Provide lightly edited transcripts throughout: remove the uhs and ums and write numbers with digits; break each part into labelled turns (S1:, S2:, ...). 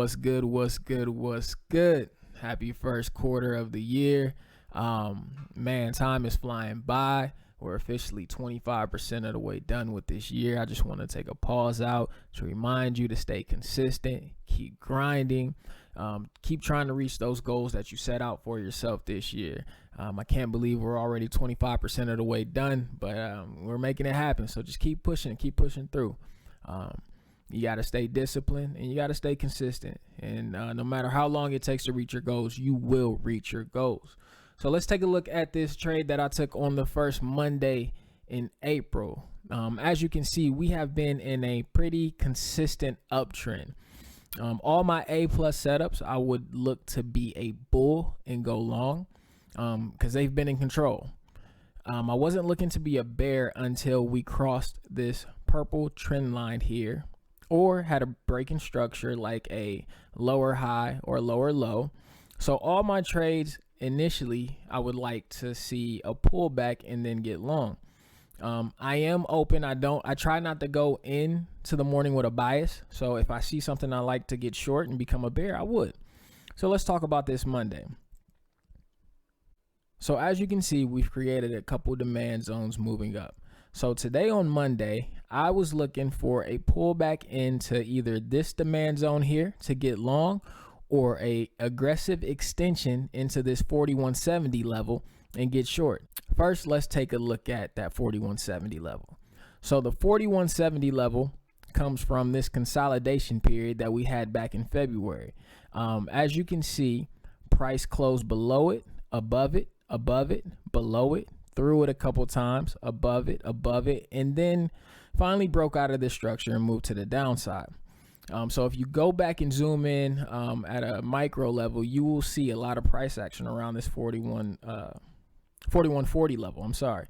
S1: What's good? What's good? What's good? Happy first quarter of the year. Man, time is flying by. We're officially 25% of the way done with this year. I just want to take a pause out to remind you to stay consistent, keep grinding, keep trying to reach those goals that you set out for yourself this year. I can't believe we're already 25% of the way done, but we're making it happen. So just keep pushing through. You got to stay disciplined and you got to stay consistent. And no matter how long it takes to reach your goals, you will reach your goals. So let's take a look at this trade that I took on the first Monday in April. As you can see, we have been in a pretty consistent uptrend. All my A+ setups, I would look to be a bull and go long because they've been in control. I wasn't looking to be a bear until we crossed this purple trend line here, or had a break in structure like a lower high or lower low. So all my trades initially, I would like to see a pullback and then get long. I am open. I try not to go into the morning with a bias. So if I see something I like to get short and become a bear, I would. So let's talk about this Monday. So as you can see, we've created a couple demand zones moving up. So today on Monday, I was looking for a pullback into either this demand zone here to get long, or a aggressive extension into this 4170 level and get short. First, let's take a look at that 4170 level. So the 4170 level comes from this consolidation period that we had back in February. As you can see, price closed below it, above it, below it, through it a couple times, above it, and then finally broke out of this structure and moved to the downside. So if you go back and zoom in at a micro level, you will see a lot of price action around this 4140 level. I'm sorry.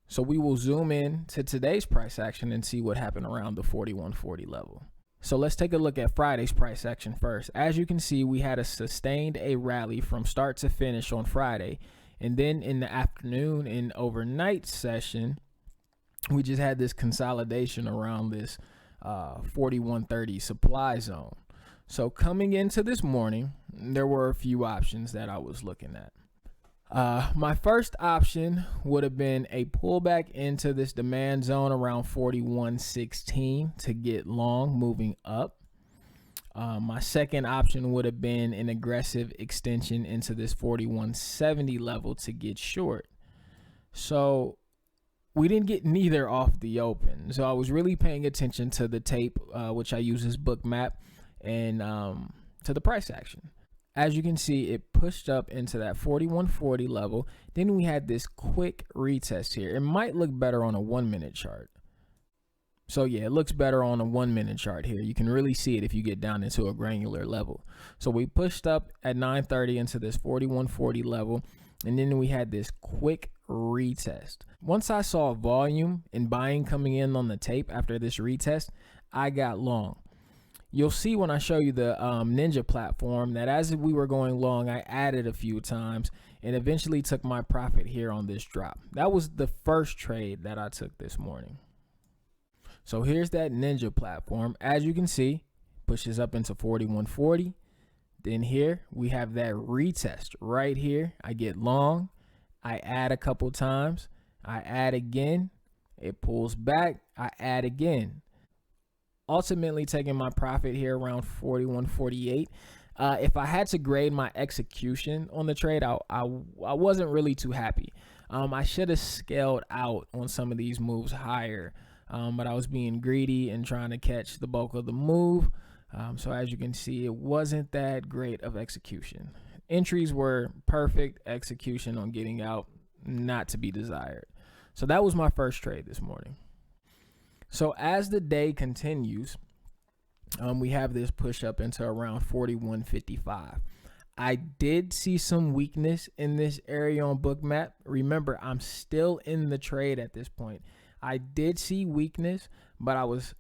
S1: So we will zoom in to today's price action and see what happened around the 4140 level. So let's take a look at Friday's price action first. As you can see, we had a sustained rally from start to finish on Friday. And then in the afternoon and overnight session, we just had this consolidation around this 4130 supply zone. So coming into this morning, there were a few options that I was looking at. My first option would have been a pullback into this demand zone around 4116 to get long moving up. My second option would have been an aggressive extension into this 4170 level to get short. So we didn't get neither off the open. So I was really paying attention to the tape, which I use as Bookmap, and to the price action. As you can see, it pushed up into that 4140 level. Then we had this quick retest here. It might look better on a 1-minute chart. So yeah, it looks better on a 1-minute chart here. You can really see it if you get down into a granular level. So we pushed up at 9:30 into this 4140 level, and then we had this quick retest. Once I saw volume and buying coming in on the tape after this retest, I got long. You'll see when I show you the Ninja platform that as we were going long, I added a few times and eventually took my profit here on this drop. That was the first trade that I took this morning. So here's that Ninja platform. As you can see, pushes up into 4140. Then here we have that retest right here. I get long, I add a couple times, I add again, it pulls back, I add again. Ultimately taking my profit here around 4148. If I had to grade my execution on the trade, I wasn't really too happy. I should have scaled out on some of these moves higher, but I was being greedy and trying to catch the bulk of the move. So as you can see, it wasn't that great of execution. Entries were perfect, execution on getting out, not to be desired. So that was my first trade this morning. So as the day continues, we have this push up into around 4155. I did see some weakness in this area on Bookmap. Remember, I'm still in the trade at this point. I did see weakness, but I was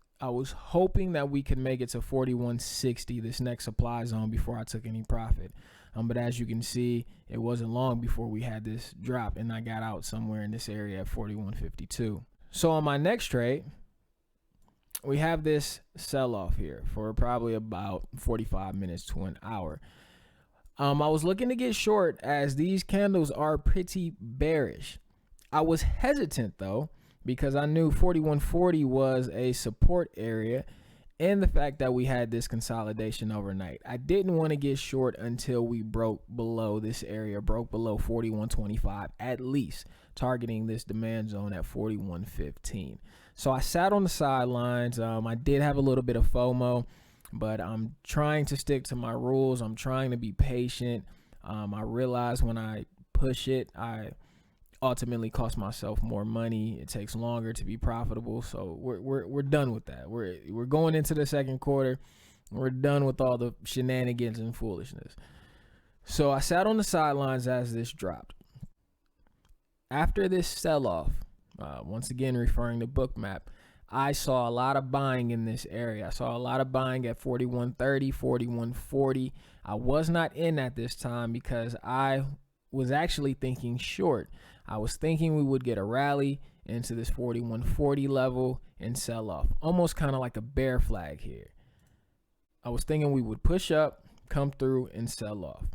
S1: hoping that we could make it to 4160, this next supply zone, before I took any profit. But as you can see, it wasn't long before we had this drop, and I got out somewhere in this area at 4152. So on my next trade, we have this sell off here for probably about 45 minutes to an hour. I was looking to get short as these candles are pretty bearish. I was hesitant though, because I knew 4140 was a support area and the fact that we had this consolidation overnight. I didn't want to get short until we broke below this area, broke below 4125 at least, targeting this demand zone at 4115. So I sat on the sidelines. I did have a little bit of FOMO, but I'm trying to stick to my rules. I'm trying to be patient. I realize when I push it, I ultimately cost myself more money. It takes longer to be profitable. So we're done with that. We're going into the second quarter. We're done with all the shenanigans and foolishness. So I sat on the sidelines as this dropped. After this sell-off, once again referring to Bookmap, I saw a lot of buying in this area. I saw a lot of buying at 4130, 4140. I was not in at this time because I was actually thinking short. I was thinking we would get a rally into this 4140 level and sell off, almost kind of like a bear flag here. I was thinking we would push up, come through, and sell off.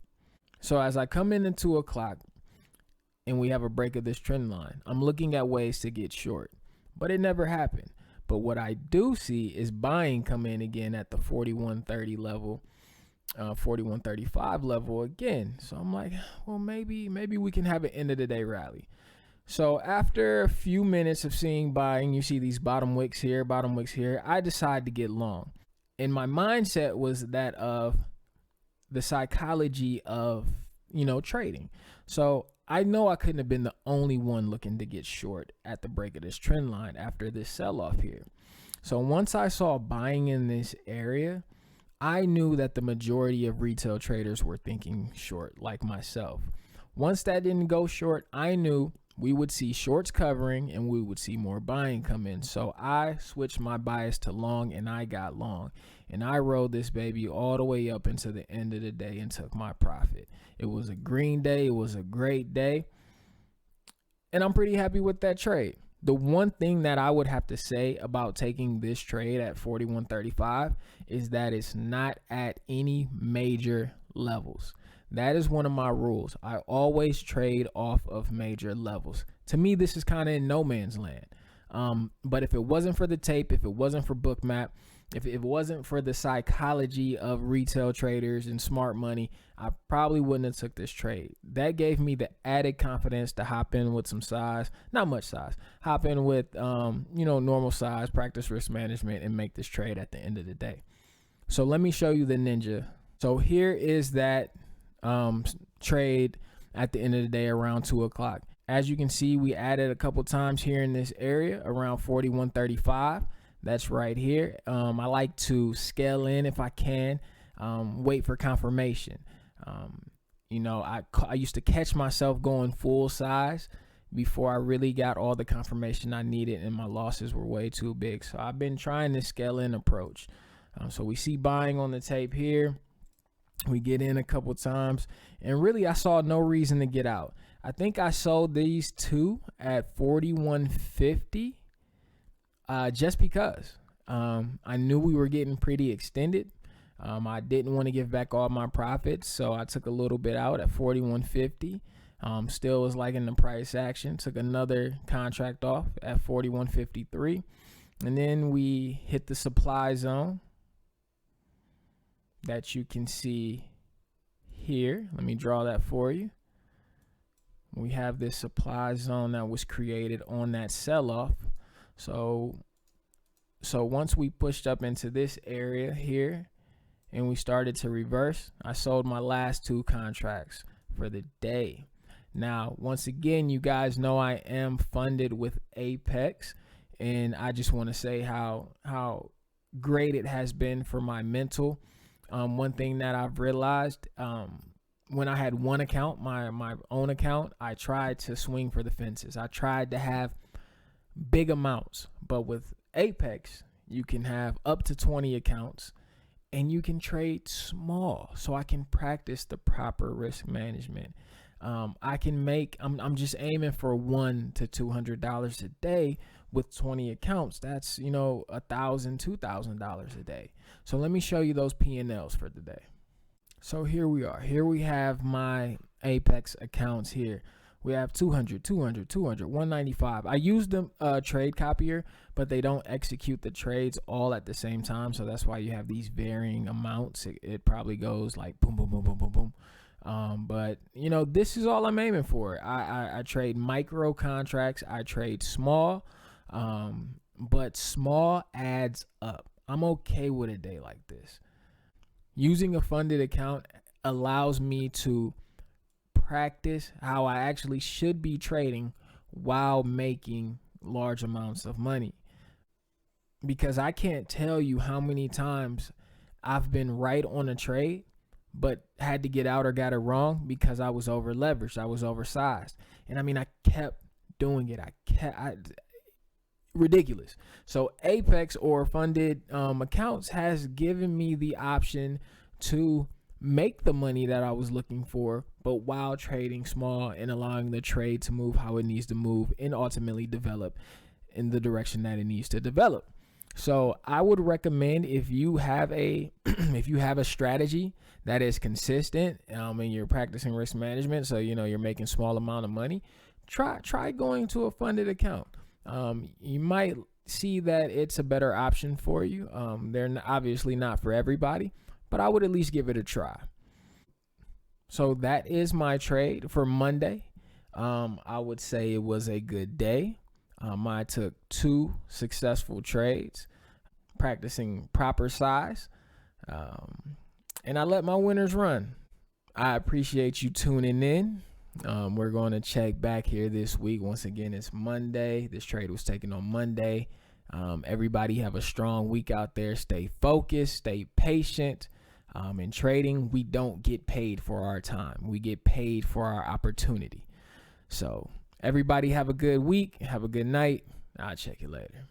S1: So as I come in at 2 o'clock and we have a break of this trend line, I'm looking at ways to get short, but it never happened. But what I do see is buying come in again at the 4130 level, 4135 level again. So I'm like, well, maybe we can have an end of the day rally. So after a few minutes of seeing buying, you see these bottom wicks here, I decide to get long. And my mindset was that of the psychology of, trading. So I know I couldn't have been the only one looking to get short at the break of this trend line after this sell-off here. So once I saw buying in this area, I knew that the majority of retail traders were thinking short, like myself. Once that didn't go short, I knew we would see shorts covering and we would see more buying come in. So I switched my bias to long and I got long. And I rode this baby all the way up into the end of the day and took my profit. It was a green day. It was a great day. And I'm pretty happy with that trade. The one thing that I would have to say about taking this trade at 4135 is that it's not at any major levels. That is one of my rules. I always trade off of major levels. To me, this is kind of in no man's land. But if it wasn't for the tape, if it wasn't for Bookmap, if it wasn't for the psychology of retail traders and smart money, I probably wouldn't have took this trade. That gave me the added confidence to hop in with some size, not much size, hop in with, normal size, practice risk management, and make this trade at the end of the day. So let me show you the ninja. So here is that trade at the end of the day around 2 o'clock. As you can see, we added a couple times here in this area around 4135. That's right here. I like to scale in if I can, wait for confirmation. I used to catch myself going full size before I really got all the confirmation I needed and my losses were way too big. So I've been trying this scale in approach. So we see buying on the tape here. We get in a couple times and really I saw no reason to get out. I think I sold these two at 4150 just because I knew we were getting pretty extended. I didn't want to give back all my profits, so I took a little bit out at 4150. Still was liking the price action. Took another contract off at 4153, and then we hit the supply zone that you can see here. Let me draw that for you. We have this supply zone that was created on that sell-off. So once we pushed up into this area here and we started to reverse, I sold my last two contracts for the day. Now, once again, you guys know I am funded with Apex, and I just want to say how great it has been for my mental. One thing that I've realized, when I had one account, my own account, I tried to swing for the fences. I tried to have big amounts, but with Apex, you can have up to 20 accounts and you can trade small. So I can practice the proper risk management. I can make, I'm just aiming for $100 to $200 a day with 20 accounts, that's, you know, $1,000, $2,000 a day. So let me show you those P&Ls for the day. So here we are. Here we have my Apex accounts here. We have 200, 200, 200, 195. I use the trade copier, but they don't execute the trades all at the same time. So that's why you have these varying amounts. It probably goes like boom, boom, boom, boom, boom, boom. But you know, this is all I'm aiming for. I trade micro contracts. I trade small, but small adds up. I'm okay with a day like this. Using a funded account allows me to practice how I actually should be trading while making large amounts of money. Because I can't tell you how many times I've been right on a trade, but had to get out or got it wrong because I was over leveraged. I was oversized. And I mean, I kept doing it. Ridiculous. So Apex or funded accounts has given me the option to make the money that I was looking for, but while trading small and allowing the trade to move how it needs to move and ultimately develop in the direction that it needs to develop. So I would recommend, if you have a if you have a strategy that is consistent and you're practicing risk management, so you know you're making small amount of money, try going to a funded account. You might see that it's a better option for you. They're obviously not for everybody, but I would at least give it a try. So that is my trade for Monday. I would say it was a good day. I took 2 successful trades, practicing proper size, and I let my winners run. I appreciate you tuning in. We're going to check back here this week. Once again, it's Monday. This trade was taken on Monday. Everybody have a strong week out there. Stay focused, stay patient. In trading, we don't get paid for our time. We get paid for our opportunity. So everybody have a good week. Have a good night. I'll check you later.